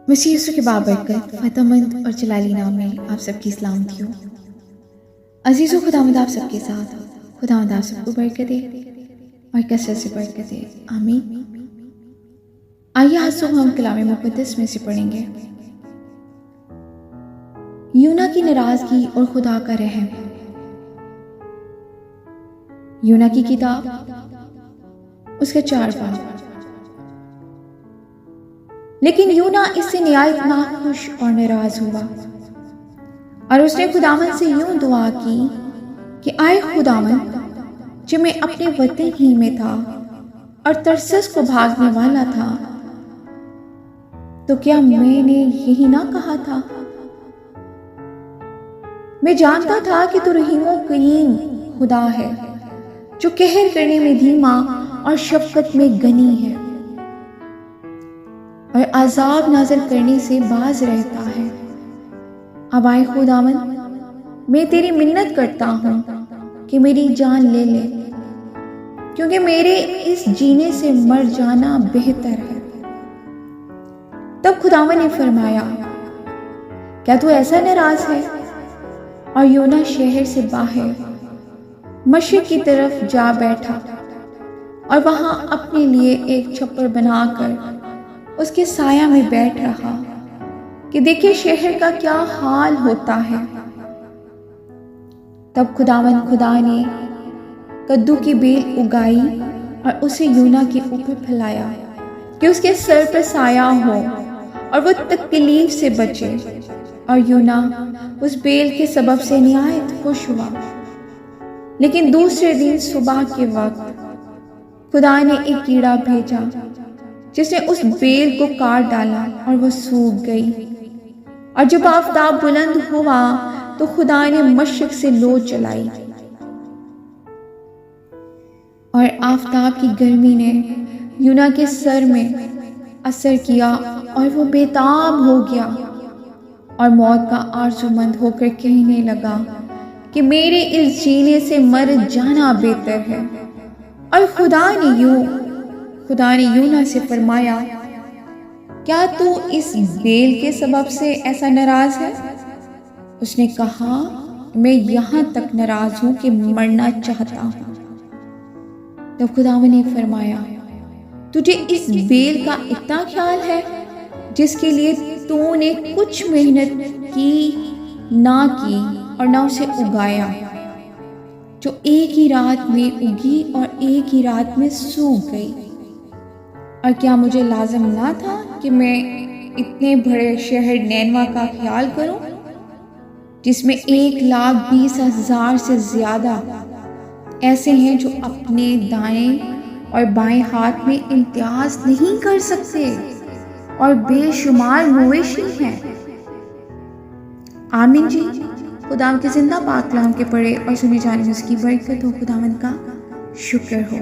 مسیح یسوع کے بابرکت فتح مند اور جلالی نام میں آپ سب کی سلامتی ہو۔ عزیز و خداوند آپ سب کے ساتھ، خداوند آپ سب کو برکت دے اور کثرت سے برکت دے، آمین۔ آئیے آج صبح ہم کلام مقدس میں سے پڑھیں گے یونا کی ناراضگی اور خدا کا رحم۔ یونا کی کتاب اس کا 4 باب۔ لیکن یونا اس سے نہایت ناخوش اور ناراض ہوا، اور اس نے خداوند سے یوں دعا کی کہ آئے خداوند، جب میں اپنے وطن ہی میں تھا اور ترسس کو بھاگنے والا تھا، تو کیا میں نے یہی نہ کہا تھا؟ میں جانتا تھا کہ تو رحیم و کریم خدا ہے، جو قہر کرنے میں دھیما اور شفقت میں غنی ہے، اور عذاب نازل کرنے سے باز رہتا ہے۔ اب آئے خداوند، میں تیری منت کرتا ہوں کہ میری جان لے لے، کیونکہ میرے اس جینے سے مر جانا بہتر ہے۔ تب خداوند نے فرمایا، کیا تو ایسا ناراض ہے؟ اور یونا شہر سے باہر مشرق کی طرف جا بیٹھا، اور وہاں اپنے لیے ایک چھپر بنا کر اس کے سایہ میں بیٹھ رہا کہ دیکھے شہر کا کیا حال ہوتا ہے۔ تب خداوند خدا نے کدو کی بیل اگائی اور اسے یونا کے اوپر پھیلایا کہ اس کے سر پر سایہ ہو اور وہ تکلیف سے بچے، اور یونا اس بیل کے سبب سے نہایت خوش ہوا۔ لیکن دوسرے دن صبح کے وقت خدا نے ایک کیڑا بھیجا جس نے اس بیل کو کاٹ ڈالا اور وہ سوکھ گئی۔ اور جب آفتاب بلند ہوا تو خدا نے مشرق سے لو چلائی، اور آفتاب کی گرمی نے یونا کے سر میں اثر کیا، اور وہ بے-تاب ہو گیا، اور موت کا آرزومند ہو کر کہنے لگا کہ میرے اس جینے سے مر جانا بہتر ہے۔ اور خدا نے یونا سے فرمایا، کیا تو اس بیل کے سبب سے ایسا ناراض ہے؟ اس نے کہا، میں یہاں تک ناراض ہوں کہ مرنا چاہتا ہوں۔ تب خداوند نے فرمایا، تجھے اس بیل کا اتنا خیال ہے جس کے لیے تو نے کچھ محنت نہ کی اور نہ اسے اگایا، جو ایک ہی رات میں اگی اور ایک ہی رات میں سوکھ گئی؟ اور کیا مجھے لازم نہ تھا کہ میں اتنے بڑے شہر نینوا کا خیال کروں، جس میں 1,20,000 سے زیادہ ایسے ہیں جو اپنے دائیں اور بائیں ہاتھ میں امتیاز نہیں کر سکتے، اور بے شمار مویشی ہیں؟ آمین جی۔ خداوند کے زندہ پاک کلام کے پڑھے اور سنے جانے میں اس کی برکت ہو، خداوند کا شکر ہو۔